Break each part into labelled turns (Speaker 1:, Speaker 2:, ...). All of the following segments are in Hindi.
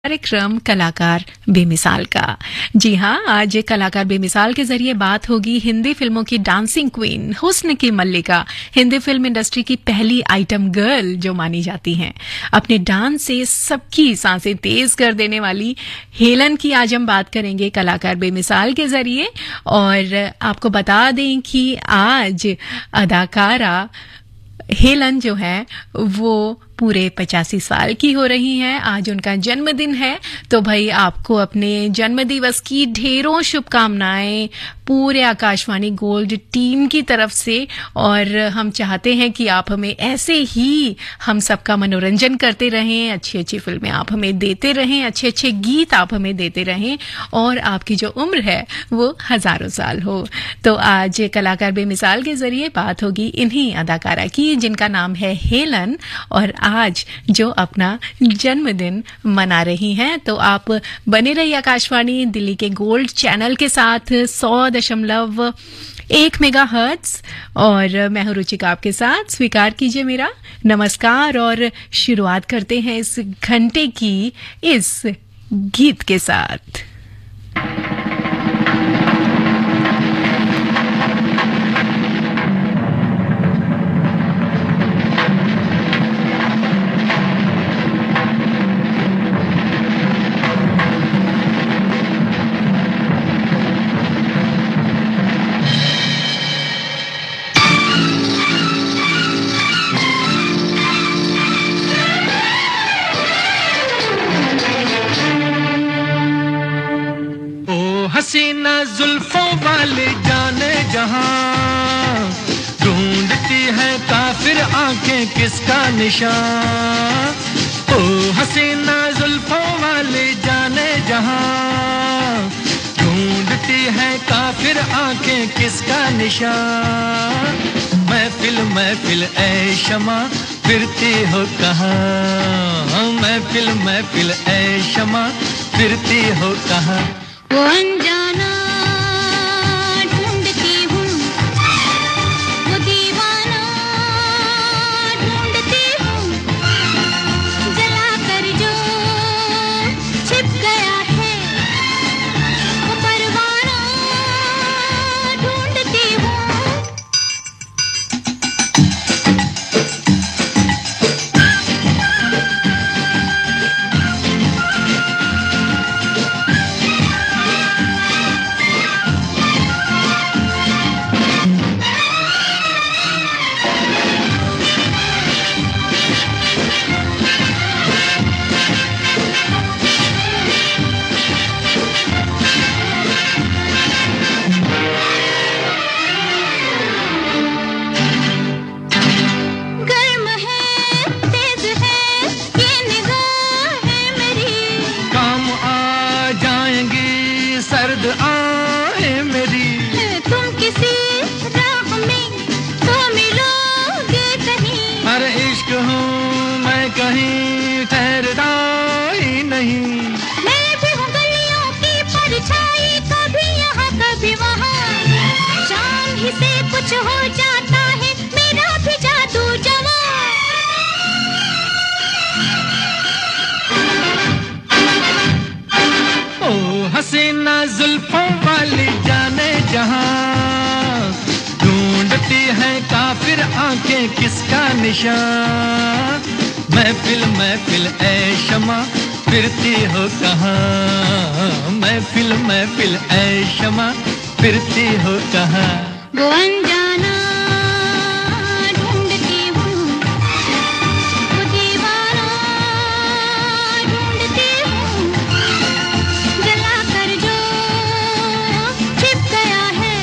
Speaker 1: कार्यक्रम कलाकार बेमिसाल का। जी हाँ, आज कलाकार बेमिसाल के जरिए बात होगी हिंदी फिल्मों की डांसिंग क्वीन, हुस्न की मल्लिका, हिंदी फिल्म इंडस्ट्री की पहली आइटम गर्ल जो मानी जाती हैं। अपने डांस से सबकी सांसें तेज कर देने वाली हेलन की आज हम बात करेंगे कलाकार बेमिसाल के जरिए। और आपको बता दें कि आज अदाकारा हेलन जो है वो पूरे 85 साल की हो रही हैं। आज उनका जन्मदिन है, तो भाई आपको अपने जन्मदिवस की ढेरों शुभकामनाएं पूरे आकाशवाणी गोल्ड टीम की तरफ से। और हम चाहते हैं कि आप हमें ऐसे ही हम सबका मनोरंजन करते रहें, अच्छी अच्छी फिल्में आप हमें देते रहें, अच्छे अच्छे गीत आप हमें देते रहें और आपकी जो उम्र है वो हजारों साल हो। तो आज कलाकार बेमिसाल के जरिए बात होगी इन्हीं अदाकारा की जिनका नाम है हेलन और आज जो अपना जन्मदिन मना रही हैं। तो आप बने रहिए आकाशवाणी दिल्ली के गोल्ड चैनल के साथ 100.1 मेगाहर्ट्ज। और मैं हूं रुचिका आपके साथ, स्वीकार कीजिए मेरा नमस्कार और शुरुआत करते हैं इस घंटे की इस गीत के साथ।
Speaker 2: हसीना जुल्फों वाले जाने जहां ढूंढती है काफिर आंखें किसका निशान। ओ हसीना जुल्फों वाले जाने जहां ढूंढती है काफिर आंखें किसका निशान। महफिल महफिल ऐ शमा फिरती हो कहाँ, महफिल महफिल ऐ शमा फिरती हो कहाँ।
Speaker 3: वो अनजाना ढूंढती हूँ, वो दीवाना ढूंढती हूँ, जला कर जो छिप गया है वो परवाना ढूंढती हूँ। कुछ हो जाता है मेरा भी जादू जवां।
Speaker 2: ओ हसीना जुल्फों वाली जाने जहां ढूंढती है काफिर आंखें किसका निशान। महफिल महफिल ऐ शमा फिरती हो कहाँ, महफिल महफिल ऐ शमा फिरती हो कहाँ।
Speaker 3: वो अनजाना ढूंढती हूँ, वो दीवाना ढूंढती हूँ, जला कर जो छिप गया है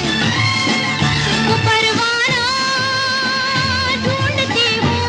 Speaker 3: वो परवाना ढूंढती हूँ।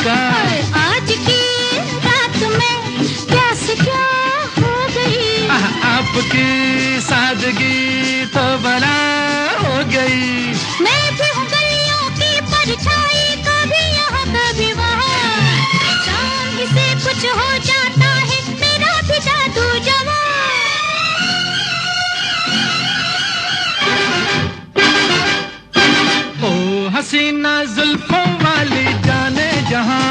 Speaker 2: का।
Speaker 3: आज की रात में क्या से क्या हो गई,
Speaker 2: आपकी सादगी तो बला हो गई।
Speaker 3: मैं भी हूँ गलियों की परछाई, कभी यहाँ कभी वहाँ, शाम ही से कुछ हो जाता है मेरा भी जादू जवां।
Speaker 2: ओ हसीना जुल्फों वाली जाने जहां,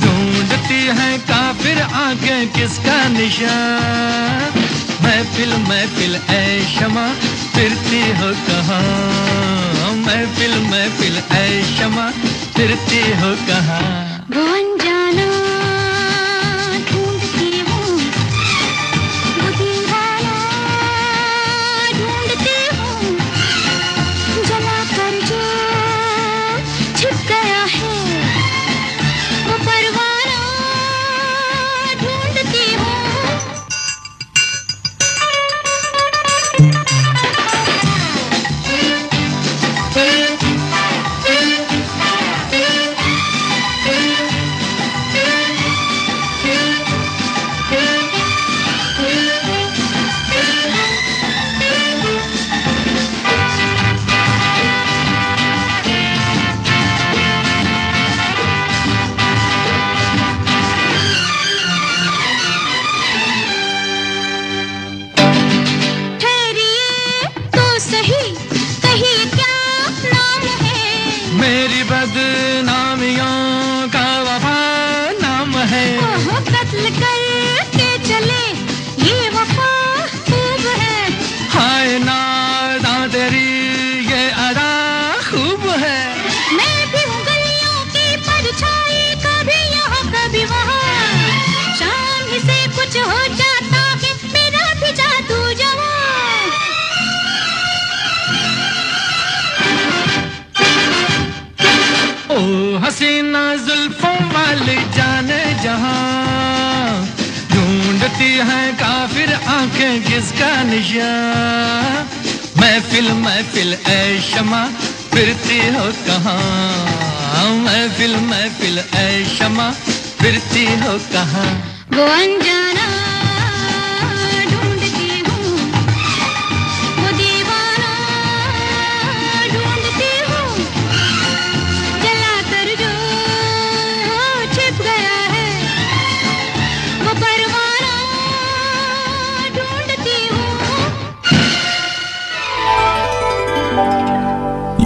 Speaker 2: ढूंढती है काफिर आंखें किसका निशान। महफिल महफिल ऐ शमा फिरती हो कहाँ, महफिल महफिल ऐ शमा फिरती हो कहाँ।
Speaker 3: वो अनजाना ढूंढती हूँ, वो दीवाना ढूंढती हूँ, जला कर जो छिप गया है वो परवाना ढूंढती हूँ।
Speaker 2: मेरी बदनामियों का वफा नाम है।
Speaker 3: कत्ल करके चले ये वफा खूब है,
Speaker 2: हाय नादा तेरी ये अदा खूब है।
Speaker 3: मैं भी हूँ गलियों की परछाई, कभी यहाँ कभी वहाँ, शाम ही से कुछ हो जाता है मेरा भी जादू जवां।
Speaker 2: ओ हसीना जुल्फों वाली जाने जहां, ढूंढती है काफिर आंखें किसका निशान। महफिल महफिल ऐ शमा फिरती हो कहाँ, महफिल महफिल ऐ शमा फिरती हो कहाँ।
Speaker 3: वो अनजाना ढूंढती हूँ, वो दीवाना ढूंढती हूँ, जला कर जो छिप गया है वो परवाना ढूंढती हूँ।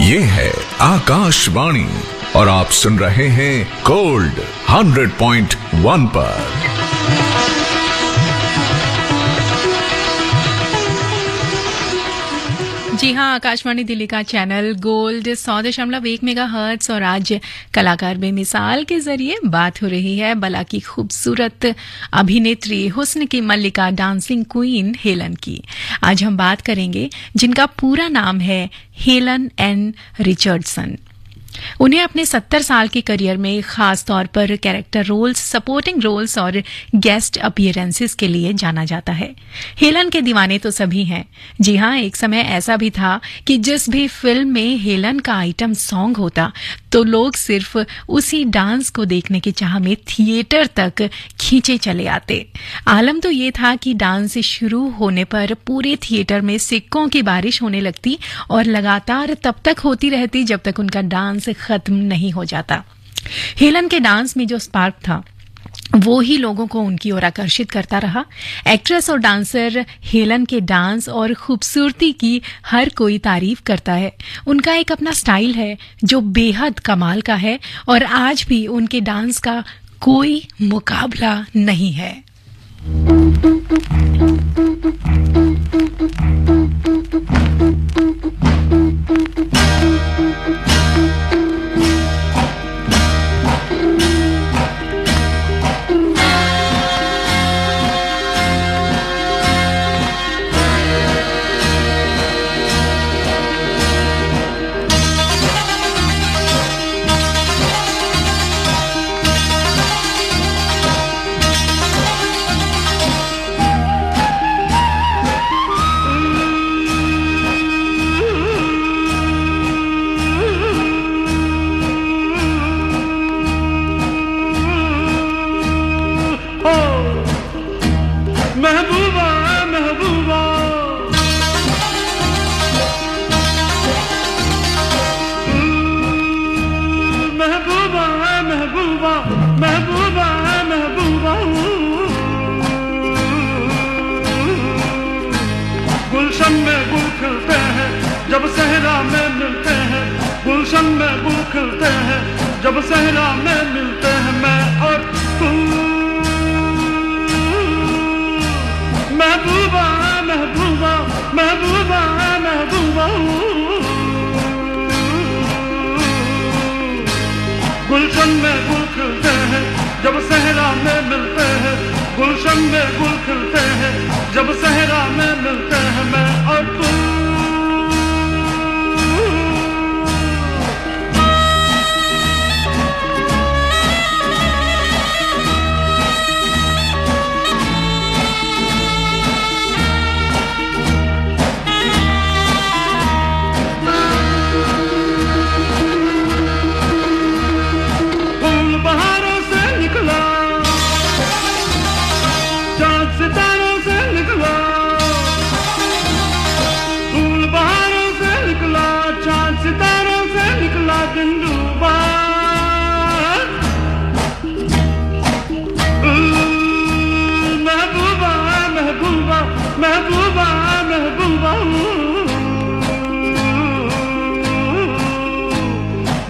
Speaker 4: ये है आकाशवाणी और आप सुन रहे हैं गोल्ड 100.1 पर।
Speaker 1: जी हाँ, आकाशवाणी दिल्ली का चैनल गोल्ड 100.1 मेगाहर्ट्ज और आज कलाकार बेमिसाल के जरिए बात हो रही है बला की खूबसूरत अभिनेत्री हुस्न की मल्लिका डांसिंग क्वीन हेलन की। आज हम बात करेंगे जिनका पूरा नाम है हेलन एन रिचर्डसन। उन्हें अपने 70 साल के करियर में खास तौर पर कैरेक्टर रोल्स, सपोर्टिंग रोल्स और गेस्ट अपीयरेंसेस के लिए जाना जाता है। हेलन के दीवाने तो सभी हैं। जी हाँ, एक समय ऐसा भी था कि जिस भी फिल्म में हेलन का आइटम सॉन्ग होता तो लोग सिर्फ उसी डांस को देखने की चाह में थिएटर तक खींचे चले आते। आलम तो ये था कि डांस शुरू होने पर पूरे थिएटर में सिक्कों की बारिश होने लगती और लगातार तब तक होती रहती जब तक उनका डांस खत्म नहीं हो जाता। हेलन के डांस में जो स्पार्क था वो ही लोगों को उनकी ओर आकर्षित करता रहा। एक्ट्रेस और डांसर हेलन के डांस और खूबसूरती की हर कोई तारीफ करता है। उनका एक अपना स्टाइल है जो बेहद कमाल का है और आज भी उनके डांस का कोई मुकाबला नहीं है।
Speaker 2: महबूबा महबूबा महबूबा महबूबा महबूबा महबूबा गुलशन में गुल खिलते हैं जब सहरा में मिलते हैं गुलशन में गुल खिलते हैं जब सहरा में मिलते हैं मैं और तू महबूबा महबूबा महबूबा महबूबा गुलशन में गुल खिलते हैं जब सहरा में मिलते हैं गुलशन में गुल खिलते हैं जब सहरा में मिलते हैं मैं और तू महबूबा महबूबा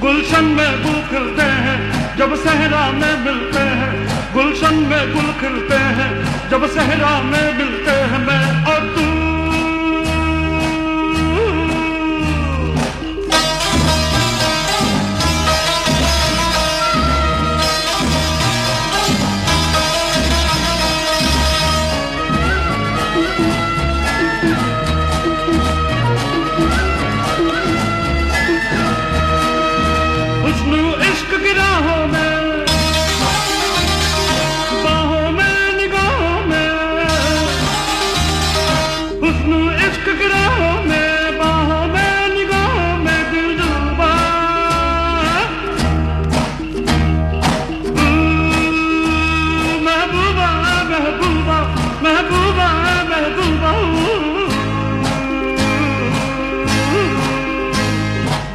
Speaker 2: गुलशन में गुल खिलते हैं जब सहरा में मिलते हैं गुलशन में गुल खिलते हैं जब सहरा में मिलते हैं मैं और तू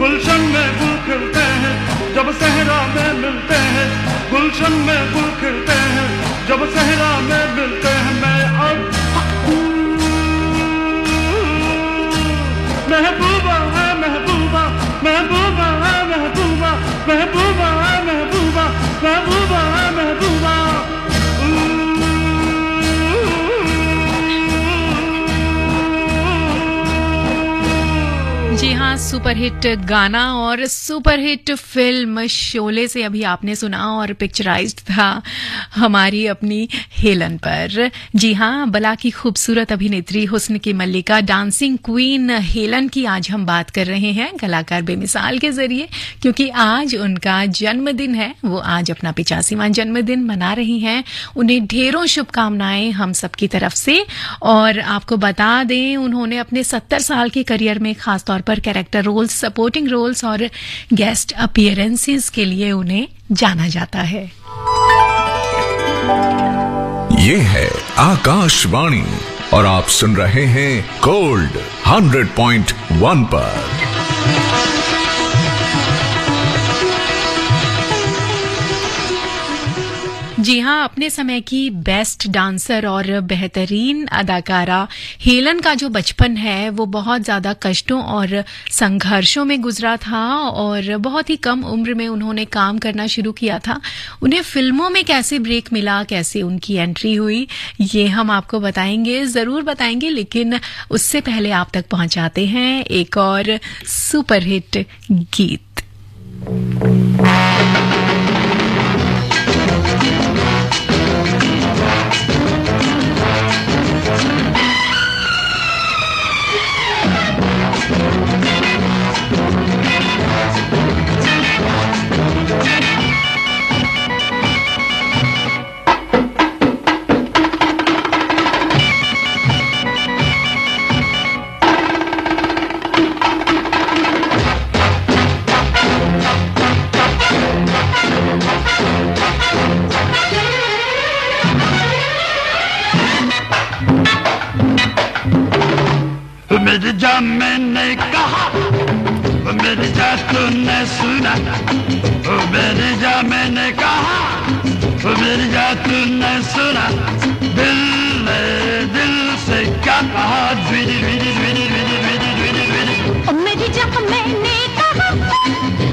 Speaker 2: गुलशन में गुल खिलते हैं जब सहरा में मिलते हैं गुलशन में गुल खिलते हैं जब सहरा में मिलते हैं मैं और महबूबा महबूबा महबूबा महबूबा महबूबा महबूबा महबूबा महबूबा
Speaker 1: जी हाँ, सुपरहिट गाना और सुपरहिट फिल्म शोले से अभी आपने सुना और पिक्चराइज्ड था हमारी अपनी हेलन पर। जी हाँ, बला की खूबसूरत अभिनेत्री हुस्न की मल्लिका डांसिंग क्वीन हेलन की आज हम बात कर रहे हैं कलाकार बेमिसाल के जरिए, क्योंकि आज उनका जन्मदिन है। वो आज अपना 85वां जन्मदिन मना रही हैं। उन्हें ढेरों शुभकामनाएं हम सबकी तरफ से। और आपको बता दें, उन्होंने अपने 70 साल के करियर में खासतौर पर कैरेक्टर रोल्स, सपोर्टिंग रोल्स और गेस्ट अपीयरेंसेस के लिए उन्हें जाना जाता है।
Speaker 4: ये है आकाशवाणी और आप सुन रहे हैं गोल्ड 100.1 पर।
Speaker 1: जी हाँ, अपने समय की बेस्ट डांसर और बेहतरीन अदाकारा हेलन का जो बचपन है वो बहुत ज़्यादा कष्टों और संघर्षों में गुजरा था और बहुत ही कम उम्र में उन्होंने काम करना शुरू किया था। उन्हें फिल्मों में कैसे ब्रेक मिला, कैसे उनकी एंट्री हुई, ये हम आपको बताएंगे, ज़रूर बताएंगे। लेकिन उससे पहले आप तक पहुंचाते हैं एक और सुपरहिट गीत।
Speaker 2: मेरी जान मैंने कहा, ओ मेरी जान तूने सुना, ओ मेरी जान मैंने कहा, ओ मेरी जान तूने सुना, दिल ने दिल से क्या कहा, द्विदी द्विदी द्विदी द्विदी द्विदी द्विदी द्विदी।
Speaker 3: ओ मेरी जान मैंने कहा,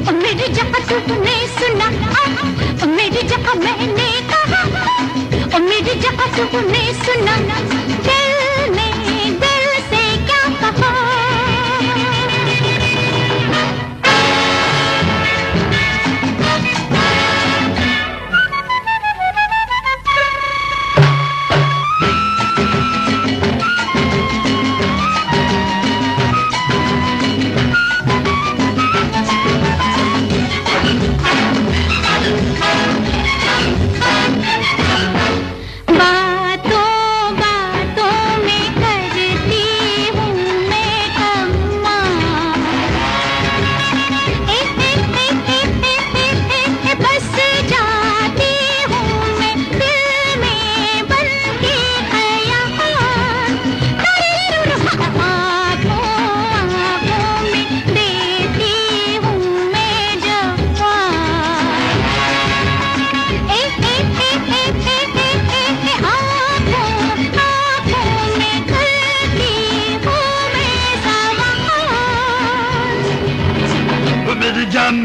Speaker 3: ओ मेरी जान तूने सुना, ओ मेरी जान मैंने कहा, ओ मेरी जान तूने सुना, दिल ने दिल से क्या कहा।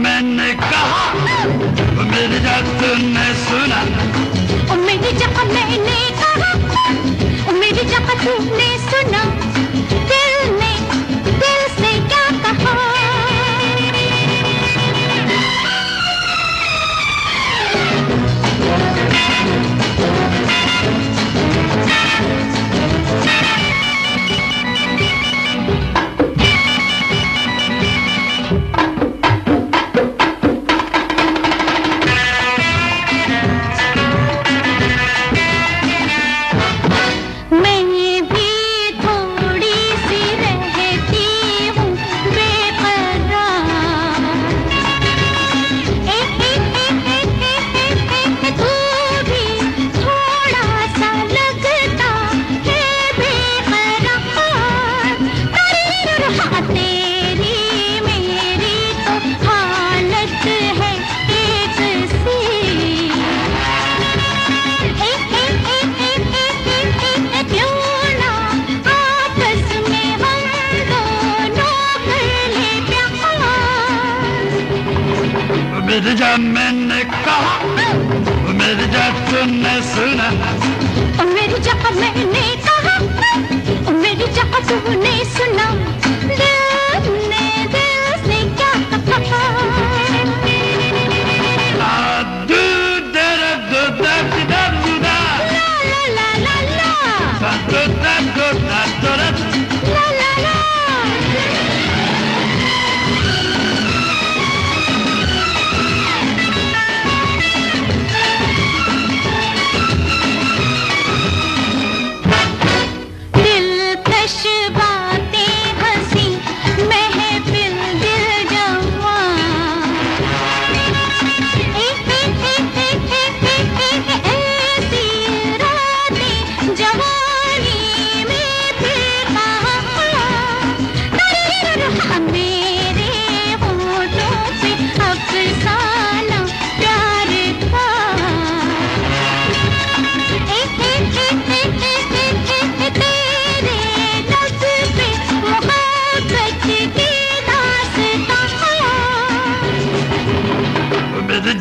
Speaker 2: मैंने कहा, ओ मेरी जान तूने सुना,
Speaker 3: ओ मेरी जान मैंने कहा, ओ मेरी जान तूने सुना, दिल ने दिल से क्या कहा।
Speaker 2: मेरी जान मैंने कहा, ओ मेरी जान तूने सुना,
Speaker 3: ओ मेरी जान मैंने कहा, ओ मेरी जान तूने सुना, दिल ने दिल से क्या कहा।
Speaker 2: दू दर दू दर दर दू दा,
Speaker 3: ला ला ला ला,
Speaker 2: दू दर दू दर दू दर,
Speaker 3: ला ला ला।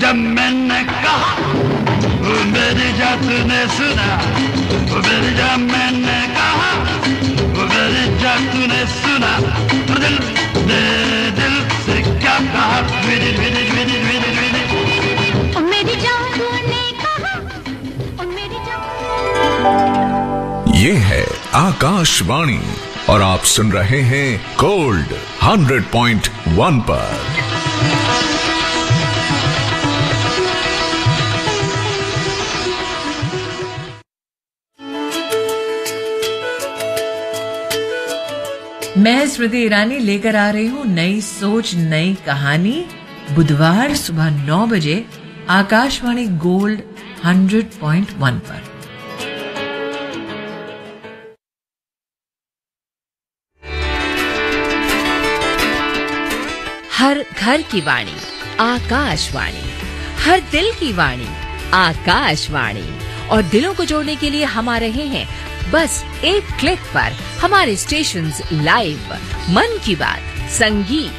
Speaker 2: जब मैंने कहा, ओ मेरी जान तूने सुना, ओ मेरी जान मैंने कहा, ओ मेरी जान तूने सुना, दिल ने दिल से क्या कहा, द्विदी द्विदी द्विदी द्विदी द्विदी।
Speaker 3: ओ मेरी जान तूने कहा, ओ मेरी जान।
Speaker 4: ये है आकाशवाणी और आप सुन रहे हैं गोल्ड 100.1 पर।
Speaker 5: मैं स्मृति ईरानी लेकर आ रही हूँ नई सोच नई कहानी, बुधवार सुबह 9 बजे आकाशवाणी गोल्ड 100.1 पर।
Speaker 6: हर घर की वाणी आकाशवाणी, हर दिल की वाणी आकाशवाणी। और दिलों को जोड़ने के लिए हम आ रहे हैं बस एक क्लिक पर। हमारे स्टेशंस लाइव, मन की बात, संगीत,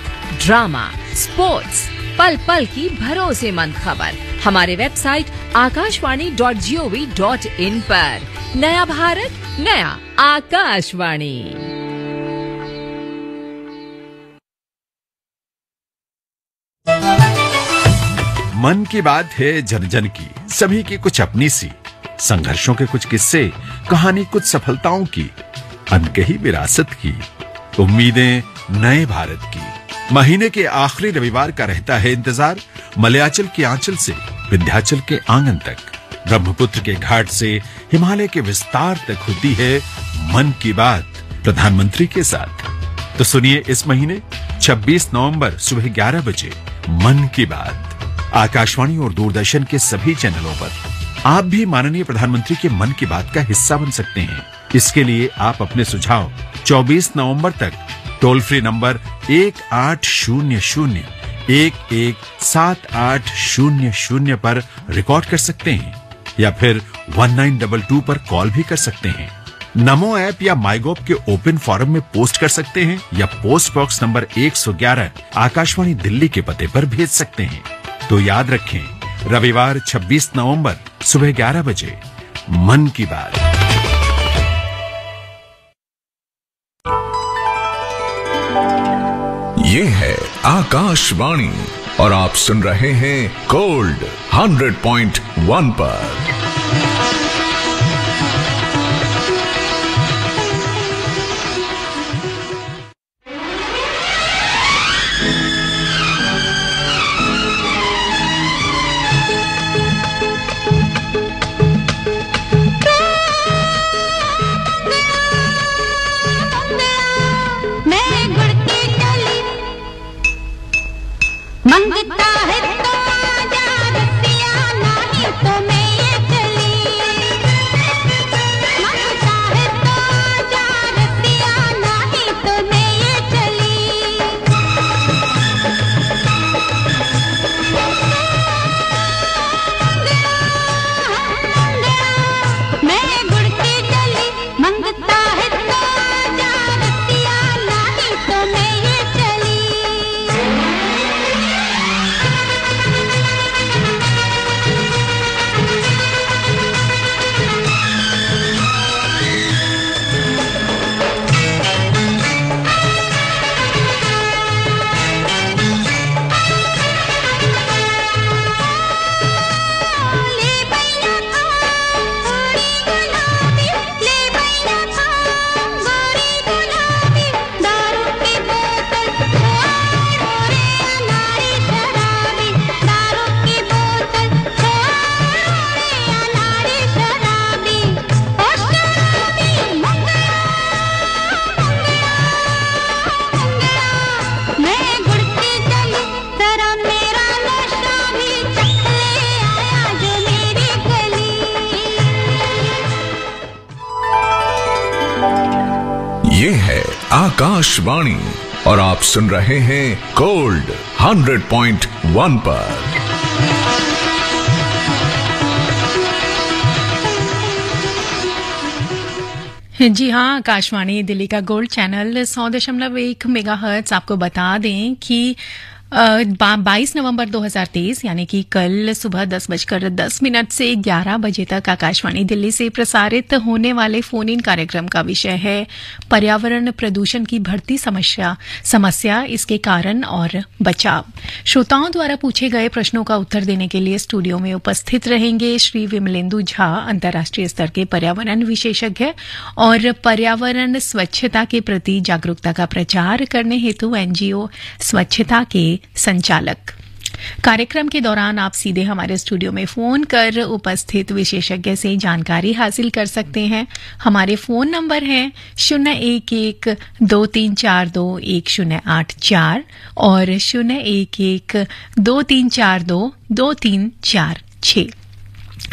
Speaker 6: ड्रामा, स्पोर्ट्स, पल पल की भरोसेमंद खबर हमारे वेबसाइट akashvani.gov.in पर। नया भारत, नया आकाशवाणी।
Speaker 7: मन की बात है जन जन की, सभी की कुछ अपनी सी, संघर्षों के कुछ किस्से, कहानी कुछ सफलताओं की, अनकही विरासत की, उम्मीदें नए भारत की। महीने के आखिरी रविवार का रहता है इंतजार। मलयाचल के आंचल से विंध्याचल के आंगन तक, ब्रह्मपुत्र के घाट से हिमालय के विस्तार तक होती है मन की बात प्रधानमंत्री के साथ। तो सुनिए इस महीने 26 नवंबर सुबह 11 बजे मन की बात आकाशवाणी और दूरदर्शन के सभी चैनलों पर। आप भी माननीय प्रधानमंत्री के मन की बात का हिस्सा बन सकते हैं। इसके लिए आप अपने सुझाव 24 नवंबर तक टोल फ्री नंबर 1800-117800 पर रिकॉर्ड कर सकते हैं या फिर 1922 पर कॉल भी कर सकते हैं। नमो ऐप या माईगोव के ओपन फोरम में पोस्ट कर सकते हैं या post box number 111 Akashvani Delhi के पते पर भेज सकते हैं। तो याद रखें, रविवार 26 नवंबर सुबह 11 बजे मन की बात।
Speaker 4: ये है आकाशवाणी और आप सुन रहे हैं गोल्ड 100.1 पर।
Speaker 3: मंगता है तो आजा रसिया, नहीं तो मैं ये चली। मंगता है तो आजा रसिया, नहीं तो मैं ये चली। मैं गुड़ की चली, मंगता है तो आजा रसिया, नहीं तो मैं ये चली।
Speaker 4: ये है आकाशवाणी और आप सुन रहे हैं गोल्ड 100.1 पर।
Speaker 1: जी हाँ, आकाशवाणी दिल्ली का गोल्ड चैनल 100.1 मेगाहर्ट्ज। आपको बता दें कि 22 नवंबर 2023 यानी कि कल सुबह 10:10 से 11 बजे तक आकाशवाणी दिल्ली से प्रसारित होने वाले फोन इन कार्यक्रम का विषय है पर्यावरण प्रदूषण की बढ़ती समस्या, इसके कारण और बचाव। श्रोताओं द्वारा पूछे गए प्रश्नों का उत्तर देने के लिए स्टूडियो में उपस्थित रहेंगे श्री विमलेंदु झा, अंतर्राष्ट्रीय स्तर के पर्यावरण विशेषज्ञ और पर्यावरण स्वच्छता के प्रति जागरूकता का प्रचार करने हेतु एनजीओ स्वच्छता के संचालक। कार्यक्रम के दौरान आप सीधे हमारे स्टूडियो में फोन कर उपस्थित विशेषज्ञ से जानकारी हासिल कर सकते हैं। हमारे फोन नंबर हैं 011-2342-1084 और 011-2342-2346।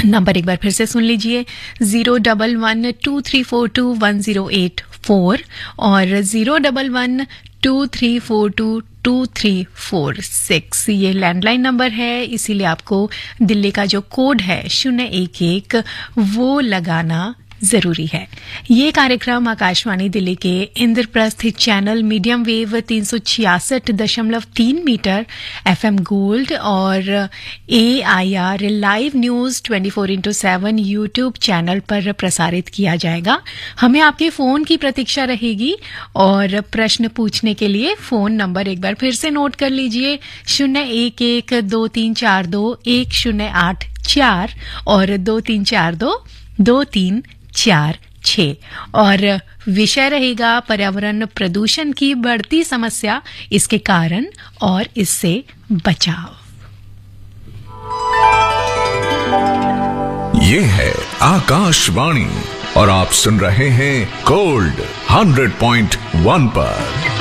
Speaker 1: नंबर एक बार फिर से सुन लीजिए, 011-2342-1084 और 011 23422346 ये लैंडलाइन नंबर है, इसीलिए आपको दिल्ली का जो कोड है 011 वो लगाना जरूरी है। ये कार्यक्रम आकाशवाणी दिल्ली के Indraprastha channel medium wave 366.3 metre FM gold और AIR live news 24/7 YouTube channel पर प्रसारित किया जाएगा। हमें आपके फोन की प्रतीक्षा रहेगी और प्रश्न पूछने के लिए फोन नंबर एक बार फिर से नोट कर लीजिए 01123421084 और 23422346 और विषय रहेगा पर्यावरण प्रदूषण की बढ़ती समस्या, इसके कारण और इससे बचाव।
Speaker 4: ये है आकाशवाणी और आप सुन रहे हैं गोल्ड 100.1 पर।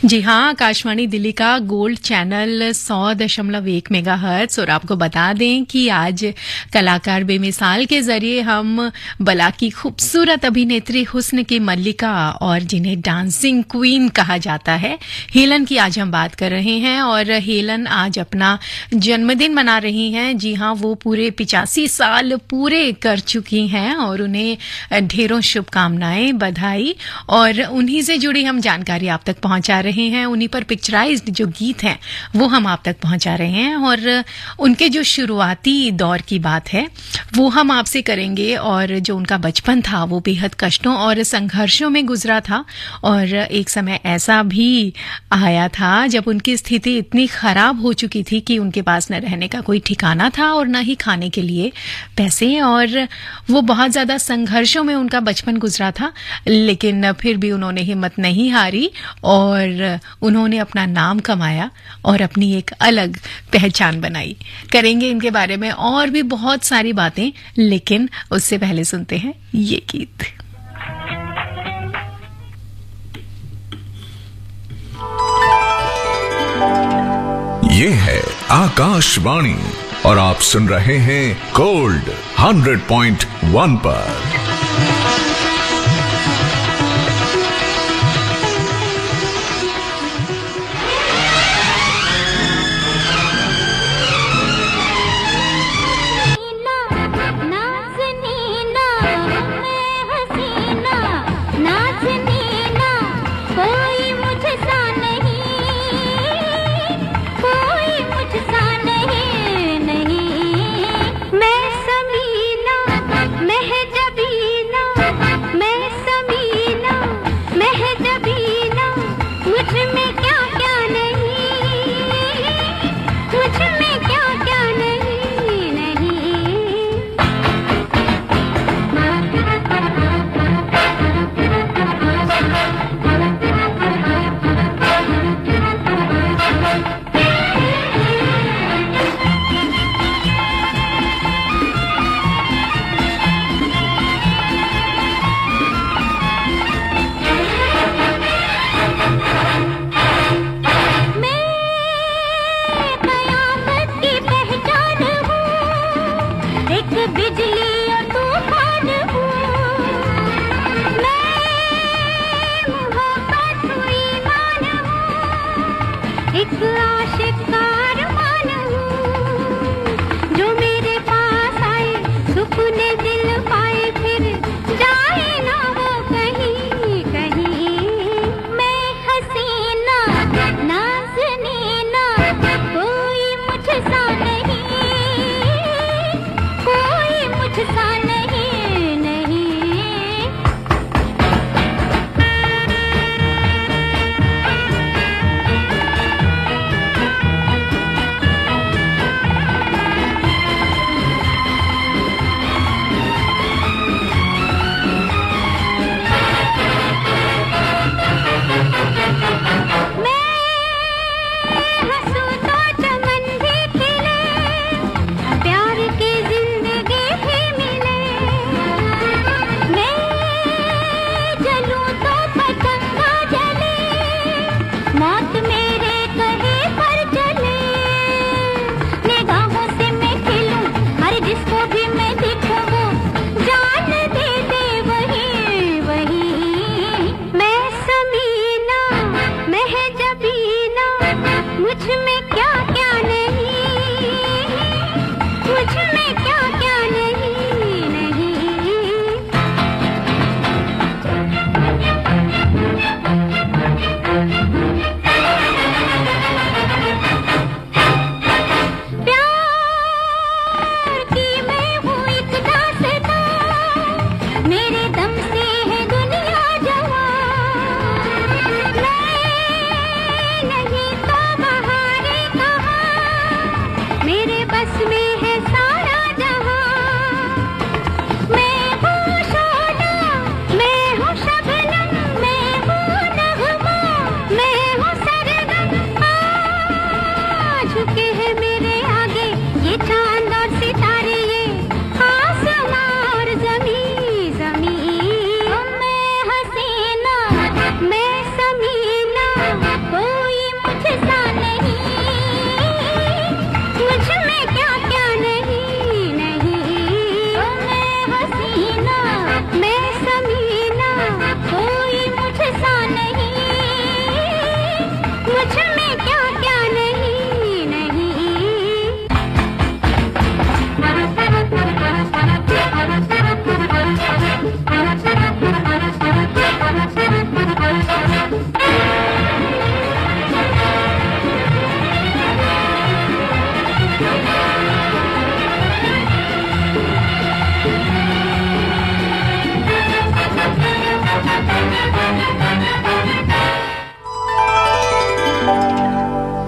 Speaker 1: जी हाँ, आकाशवाणी दिल्ली का गोल्ड चैनल 100.1 मेगाहर्ट्ज। और आपको बता दें कि आज कलाकार बेमिसाल के जरिए हम बला की खूबसूरत अभिनेत्री हुस्न की मल्लिका और जिन्हें डांसिंग क्वीन कहा जाता है, हेलन की आज हम बात कर रहे हैं। और हेलन आज अपना जन्मदिन मना रही हैं। जी हाँ, वो पूरे 85 साल पूरे कर चुकी हैं और उन्हें ढेरों शुभकामनाएं, बधाई। और उन्हीं से जुड़ी हम जानकारी आप तक पहुंचा रहे हैं, उन्हीं पर पिक्चराइज्ड जो गीत हैं वो हम आप तक पहुंचा रहे हैं। और उनके जो शुरुआती दौर की बात है वो हम आपसे करेंगे। और जो उनका बचपन था वो बेहद कष्टों और संघर्षों में गुजरा था। और एक समय ऐसा भी आया था जब उनकी स्थिति इतनी खराब हो चुकी थी कि उनके पास न रहने का कोई ठिकाना था और न ही खाने के लिए पैसे। और वो बहुत ज्यादा संघर्षों में उनका बचपन गुजरा था, लेकिन फिर भी उन्होंने हिम्मत नहीं हारी और उन्होंने अपना नाम कमाया और अपनी एक अलग पहचान बनाई। करेंगे इनके बारे में और भी बहुत सारी बातें, लेकिन उससे पहले सुनते हैं ये गीत।
Speaker 4: ये है आकाशवाणी और आप सुन रहे हैं गोल्ड 100.1 पर।
Speaker 3: जिसको भी मैं दिखूं वो मुझ में क्या क्या नहीं, मुझ में क्या क्या नहीं, नहीं। प्यार की मैं हूँ एक दास्तां, मेरे दम से है दुनिया जवां। मैं नहीं तो बहारे कहाँ, मेरे बस में है सारा जहां। मैं हूँ शोला, मैं हूँ शबनम, मैं हूँ नगमा, मैं हूँ सरगम। आज झुके हैं मेरे आगे ये चांद और सितारे, ये आसमां और ज़मीं, ज़मीं। मैं हसीना, मैं समीना, कोई मुझसा नहीं, मुझ में क्या क्या नहीं, नहीं। मैं हसीना, मैं समीना, कोई मुझसा नहीं, मुझ में क्या क्या नहीं, नहीं।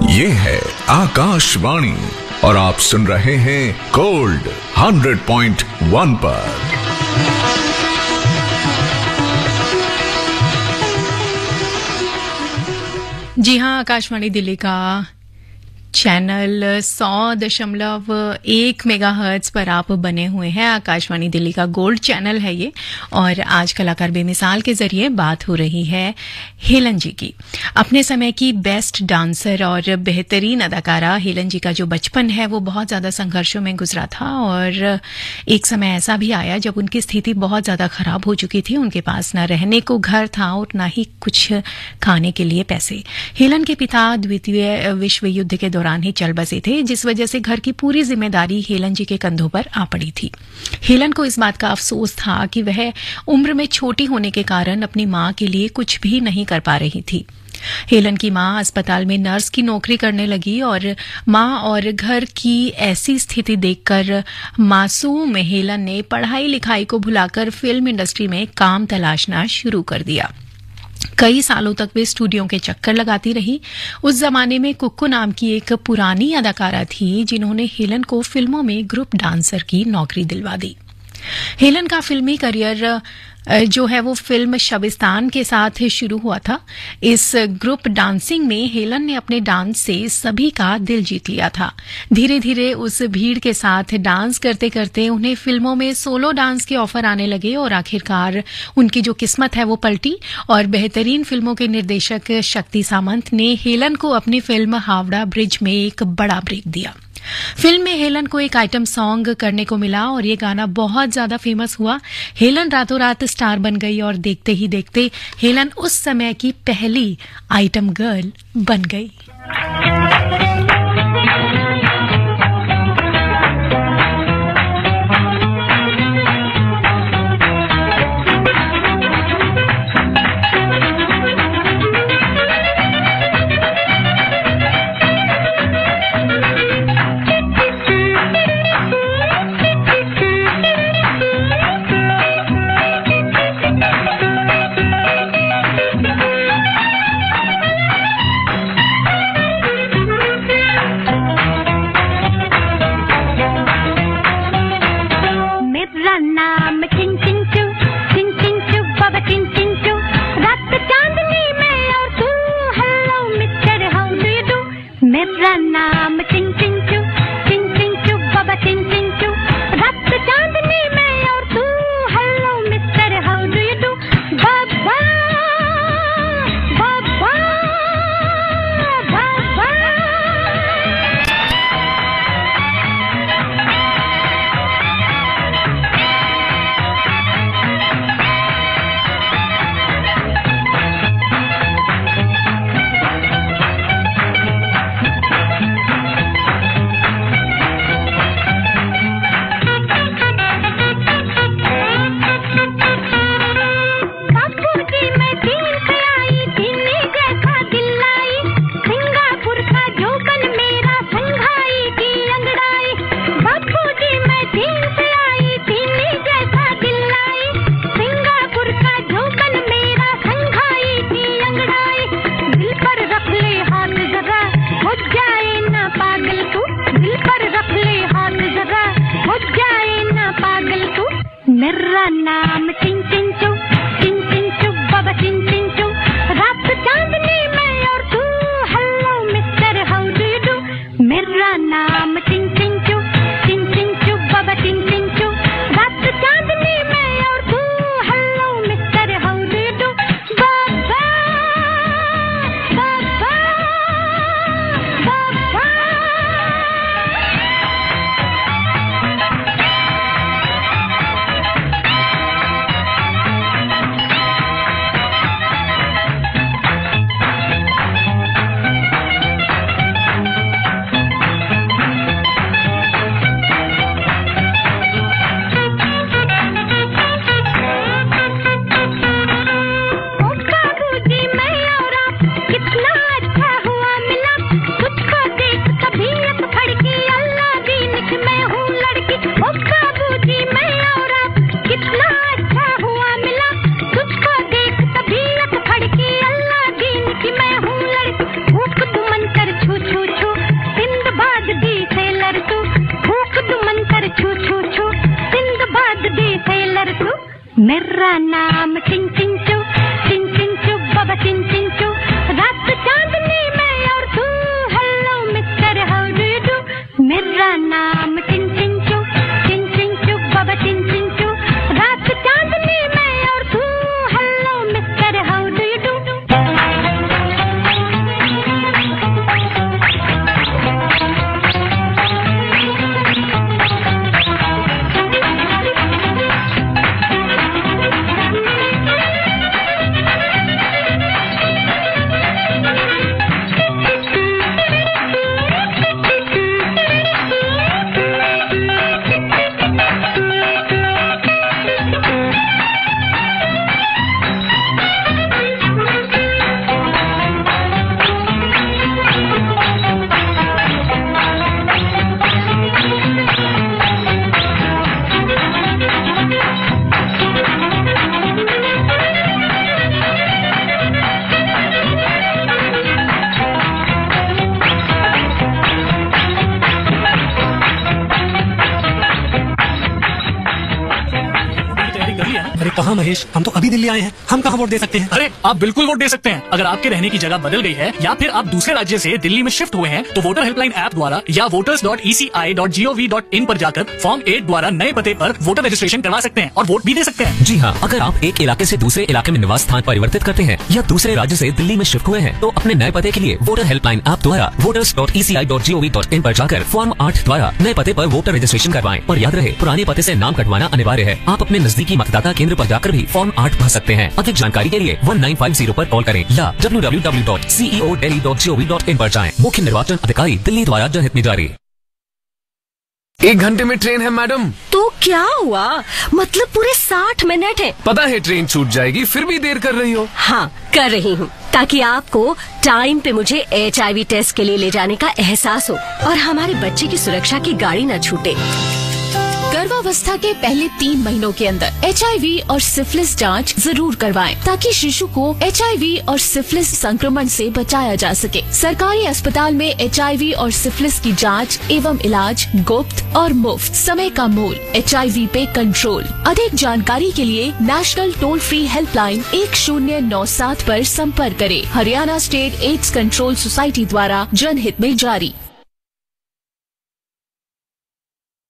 Speaker 4: ये है आकाशवाणी और आप सुन रहे हैं गोल्ड 100.1 पर।
Speaker 1: जी हाँ, आकाशवाणी दिल्ली का चैनल 100.1 मेगाहर्ट्ज पर आप बने हुए हैं। आकाशवाणी दिल्ली का गोल्ड चैनल है ये, और आज कलाकार बेमिसाल के जरिए बात हो रही है हेलन जी की। अपने समय की बेस्ट डांसर और बेहतरीन अदाकारा हेलन जी का जो बचपन है वो बहुत ज्यादा संघर्षों में गुजरा था, और एक समय ऐसा भी आया जब उनकी स्थिति बहुत ज्यादा खराब हो चुकी थी। उनके पास न रहने को घर था और न ही कुछ खाने के लिए पैसे। हेलन के पिता द्वितीय विश्व युद्ध के दौरान ही चल बसे थे, जिस वजह से घर की पूरी जिम्मेदारी हेलन जी के कंधों पर आ पड़ी थी। हेलन को इस बात का अफसोस था कि वह उम्र में छोटी होने के कारण अपनी मां के लिए कुछ भी नहीं कर पा रही थी। हेलन की मां अस्पताल में नर्स की नौकरी करने लगी, और मां और घर की ऐसी स्थिति देखकर मासूम हेलन ने पढ़ाई लिखाई को भुलाकर फिल्म इंडस्ट्री में काम तलाशना शुरू कर दिया। कई सालों तक वे स्टूडियो के चक्कर लगाती रही। उस जमाने में कुक्कू नाम की एक पुरानी अदाकारा थी जिन्होंने हेलन को फिल्मों में ग्रुप डांसर की नौकरी दिलवा दी। हेलन का फिल्मी करियर जो है वो फिल्म शबिस्तान के साथ शुरू हुआ था। इस ग्रुप डांसिंग में हेलन ने अपने डांस से सभी का दिल जीत लिया था। धीरे धीरे उस भीड़ के साथ डांस करते करते उन्हें फिल्मों में सोलो डांस के ऑफर आने लगे, और आखिरकार उनकी जो किस्मत है वो पलटी, और बेहतरीन फिल्मों के निर्देशक शक्ति सामंत ने हेलन को अपनी फिल्म हावड़ा ब्रिज में एक बड़ा ब्रेक दिया। फिल्म में हेलन को एक आइटम सॉन्ग करने को मिला, और ये गाना बहुत ज्यादा फेमस हुआ। हेलन रातों रात स्टार बन गई, और देखते ही देखते हेलन उस समय की पहली आइटम गर्ल बन गई।
Speaker 3: मेरा नाम चिन चिन चू बाबा चिन चिन चू रात चांदनी में और तू hello mister how do you do मेरा नाम चिन चिन चू बाबा चिन चिन चू रात चांदनी में और तू hello mister how do you do बाबा बाबा बाबा मेरा नाम चिन चिन चू बाबा चिन चिन चू रात चांदनी में और तू hello mister how do you do मेरा नाम चिन चिन चू बाबा चिन चिन चू रात चांदनी में और तू hello mister how do you do
Speaker 8: अरे कहाँ महेश, हम तो अभी दिल्ली आए हैं, हम कहाँ वोट दे सकते हैं?
Speaker 9: अरे आप बिल्कुल वोट दे सकते हैं। अगर आपके रहने की जगह बदल गई है या फिर आप दूसरे राज्य से दिल्ली में शिफ्ट हुए हैं तो वोटर हेल्पलाइन ऐप द्वारा या voters.eci.gov.in पर जाकर फॉर्म 8 द्वारा नए पते पर वोटर रजिस्ट्रेशन करवा सकते हैं और वोट भी दे सकते हैं।
Speaker 10: जी हाँ, अगर आप एक इलाके से दूसरे इलाके में निवास स्थान परिवर्तित करते हैं या दूसरे राज्य से दिल्ली में शिफ्ट हुए हैं तो अपने नए पते के लिए वोटर हेल्पलाइन ऐप द्वारा voters.eci.gov.in पर जाकर फॉर्म 8 द्वारा नए पते पर वोटर रजिस्ट्रेशन करवाएं। और याद रहे, पुराने पते से नाम कटवाना अनिवार्य है। आप अपने नजदीकी मतदाता केंद्र पर जाकर भी फॉर्म 8 भर सकते हैं। अधिक जानकारी के लिए 1950 पर कॉल करें या www.ceodelhi.gov.in पर जाएं। मुख्य निर्वाचन अधिकारी दिल्ली द्वारा जनहित में जारी।
Speaker 11: 1 घंटे में ट्रेन है मैडम।
Speaker 12: तो क्या हुआ, मतलब पूरे 60 मिनट है।
Speaker 11: पता है ट्रेन छूट जाएगी, फिर भी देर कर रही हो।
Speaker 12: हाँ कर रही हूँ, ताकि आपको टाइम पे मुझे HIV टेस्ट के लिए ले जाने का एहसास हो और हमारे बच्चे की सुरक्षा की गाड़ी न छूटे।
Speaker 6: गर्भावस्था के पहले 3 महीनों के अंदर HIV और सिफिलिस जांच जरूर करवाएं ताकि शिशु को HIV और सिफिलिस संक्रमण से बचाया जा सके। सरकारी अस्पताल में HIV और सिफिलिस की जांच एवं इलाज गुप्त और मुफ्त। समय का मूल, HIV पे कंट्रोल। अधिक जानकारी के लिए नेशनल टोल फ्री हेल्पलाइन 1097 पर संपर्क करें। Haryana state AIDS control society द्वारा जनहित में जारी।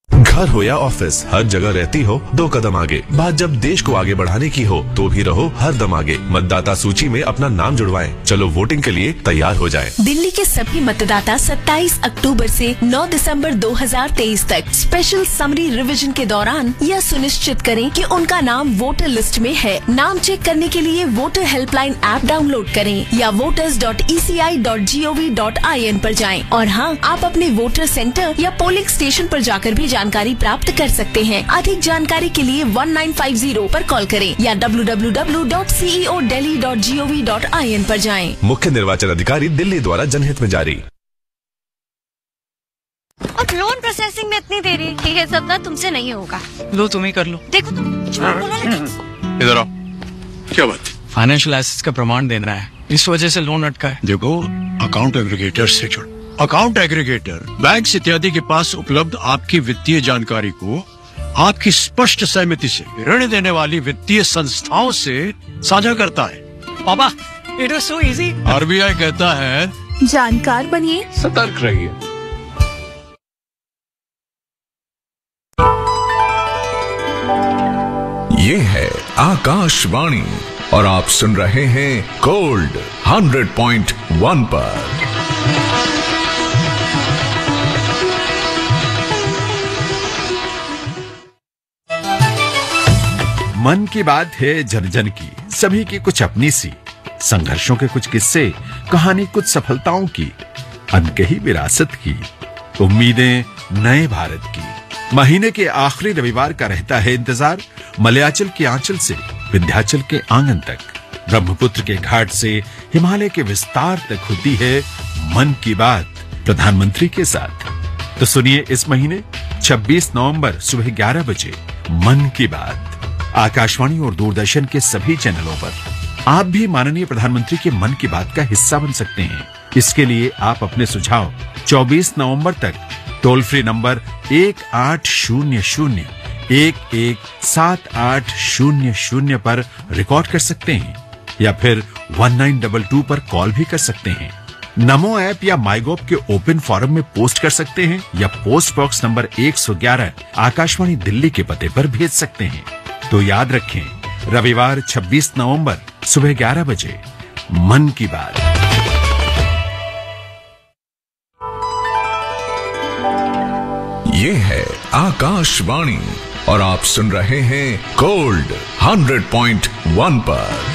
Speaker 13: घर हो या ऑफिस, हर जगह रहती हो 2 कदम आगे। बात जब देश को आगे बढ़ाने की हो तो भी रहो हर दम आगे। मतदाता सूची में अपना नाम जुड़वाएं। चलो वोटिंग के लिए तैयार हो जाएं।
Speaker 12: दिल्ली के सभी मतदाता 27 अक्टूबर से 9 दिसंबर 2023 तक स्पेशल समरी रिवीजन के दौरान यह सुनिश्चित करें कि उनका नाम वोटर लिस्ट में है। नाम चेक करने के लिए वोटर हेल्पलाइन ऐप डाउनलोड करें या voters.eci.gov.in पर जाएं। और हाँ, आप अपने वोटर सेंटर या पोलिंग स्टेशन पर जाकर भी जानकारी प्राप्त कर सकते हैं। अधिक जानकारी के लिए 1950 पर कॉल करें या www.ceodelhi.gov.in पर जाएं।
Speaker 13: मुख्य निर्वाचन अधिकारी दिल्ली द्वारा जनहित में जारी।
Speaker 14: अब लोन प्रोसेसिंग में इतनी देरी, ये सब ना तुमसे नहीं होगा।
Speaker 15: लो तुम ही कर लो।
Speaker 14: देखो तुम
Speaker 7: इधर आओ। क्या बात?
Speaker 15: फाइनेंशियल एसेट्स का प्रमाण देना है, इस वजह से लोन अटका है।
Speaker 16: देखो, अकाउंट एग्रीगेटर से जुड़ो। अकाउंट एग्रीगेटर बैंक इत्यादि के पास उपलब्ध आपकी वित्तीय जानकारी को आपकी स्पष्ट सहमति से ऋण देने वाली वित्तीय संस्थाओं से साझा करता है।
Speaker 9: पापा, it was so easy.
Speaker 16: RBI कहता है
Speaker 12: जानकार बनिए,
Speaker 16: सतर्क रहिए।
Speaker 4: ये है आकाशवाणी और आप सुन रहे हैं गोल्ड 100.1 पर।
Speaker 7: मन की बात है जन जन की, सभी की कुछ अपनी सी, संघर्षों के कुछ किस्से, कहानी कुछ सफलताओं की, अनकही विरासत की, उम्मीदें नए भारत की। महीने के आखिरी रविवार का रहता है इंतजार, मलयाचल के आंचल से विंध्याचल के आंगन तक, ब्रह्मपुत्र के घाट से हिमालय के विस्तार तक होती है मन की बात प्रधानमंत्री के साथ। तो सुनिए इस महीने 26 नवंबर सुबह 11 बजे मन की बात आकाशवाणी और दूरदर्शन के सभी चैनलों पर। आप भी माननीय प्रधानमंत्री के मन की बात का हिस्सा बन सकते हैं। इसके लिए आप अपने सुझाव 24 नवंबर तक टोल फ्री नंबर 1800-117800 पर रिकॉर्ड कर सकते हैं या फिर 1922 पर कॉल भी कर सकते हैं। नमो ऐप या माईगोव के ओपन फोरम में पोस्ट कर सकते हैं या post box number 111 Akashvani Delhi के पते पर भेज सकते हैं। तो याद रखें, रविवार 26 नवंबर सुबह 11 बजे मन की बात।
Speaker 4: ये है आकाशवाणी और आप सुन रहे हैं गोल्ड 100.1 पर।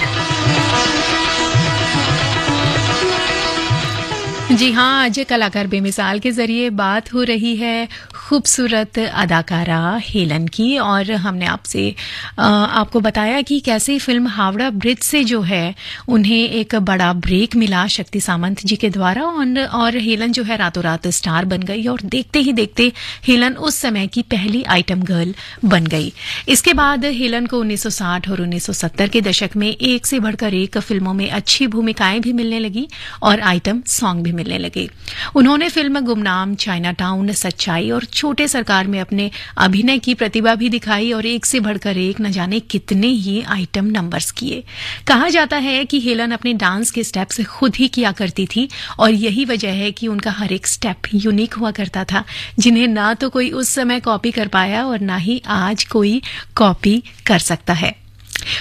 Speaker 1: जी हाँ, आज कलाकार बेमिसाल के जरिए बात हो रही है खूबसूरत अदाकारा हेलन की, और हमने आपको बताया कि कैसे फिल्म हावड़ा ब्रिज से जो है उन्हें एक बड़ा ब्रेक मिला शक्ति सामंत जी के द्वारा, और हेलन जो है रातों रात स्टार बन गई और देखते ही देखते हेलन उस समय की पहली आइटम गर्ल बन गई। इसके बाद हेलन को 1960 और 1970 के दशक में एक से बढ़कर एक फिल्मों में अच्छी भूमिकाएं भी मिलने लगी और आइटम सॉन्ग भी मिलने लगे। उन्होंने फिल्म गुमनाम, चाइना टाउन, सच्चाई और छोटे सरकार में अपने अभिनय की प्रतिभा भी दिखाई और एक से बढ़कर एक न जाने कितने ही आइटम नंबर्स किए। कहा जाता है कि हेलन अपने डांस के स्टेप्स खुद ही किया करती थी और यही वजह है कि उनका हर एक स्टेप यूनिक हुआ करता था, जिन्हें ना तो कोई उस समय कॉपी कर पाया और ना ही आज कोई कॉपी कर सकता है।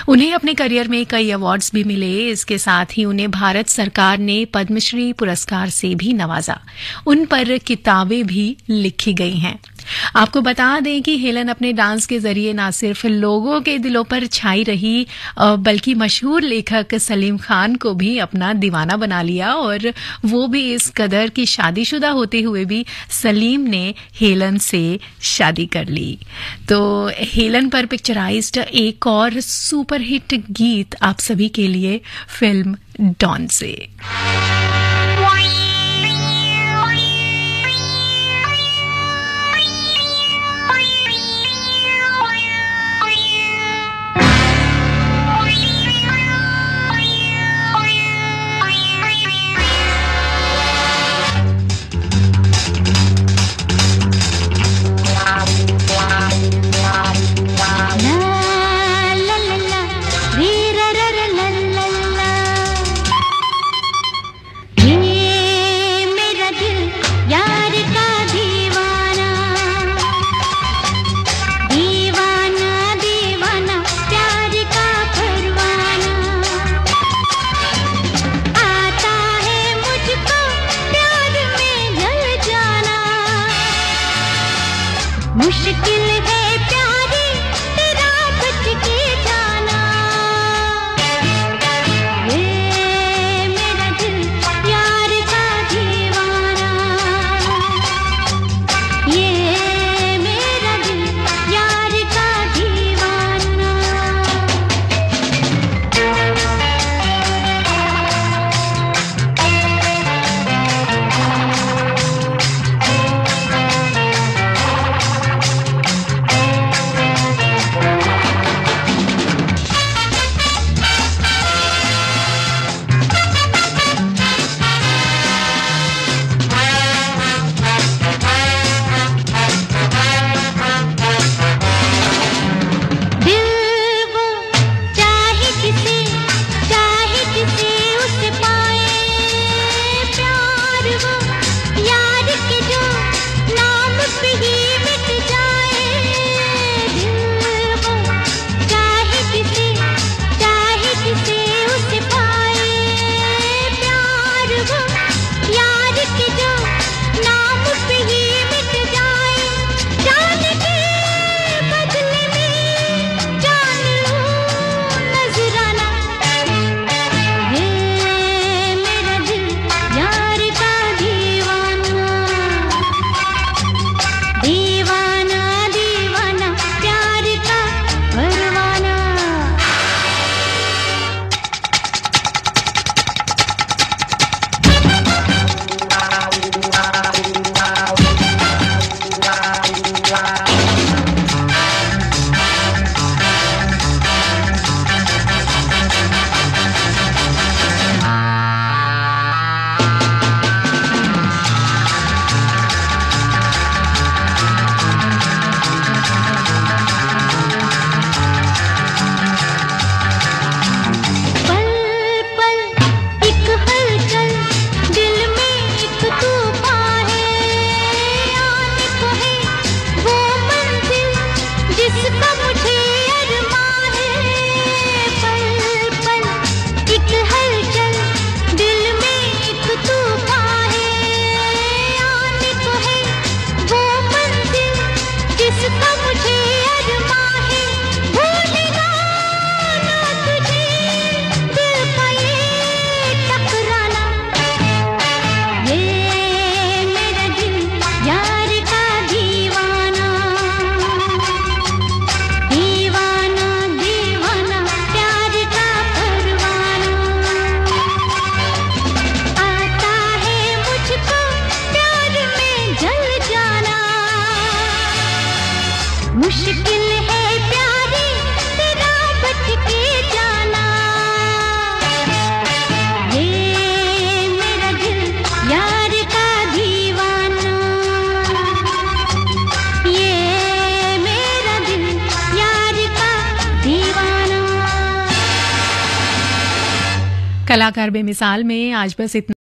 Speaker 1: उन्हें अपने करियर में कई अवार्ड्स भी मिले। इसके साथ ही उन्हें भारत सरकार ने पद्मश्री पुरस्कार से भी नवाजा। उन पर किताबें भी लिखी गई हैं। आपको बता दें कि हेलन अपने डांस के जरिए न सिर्फ लोगों के दिलों पर छाई रही, बल्कि मशहूर लेखक सलीम खान को भी अपना दीवाना बना लिया, और वो भी इस कदर की शादीशुदा होते हुए भी सलीम ने हेलन से शादी कर ली। तो हेलन पर पिक्चराइज्ड एक और सुपरहिट गीत आप सभी के लिए फिल्म डॉन से। कलाकार बेमिसाल में आज बस इतना।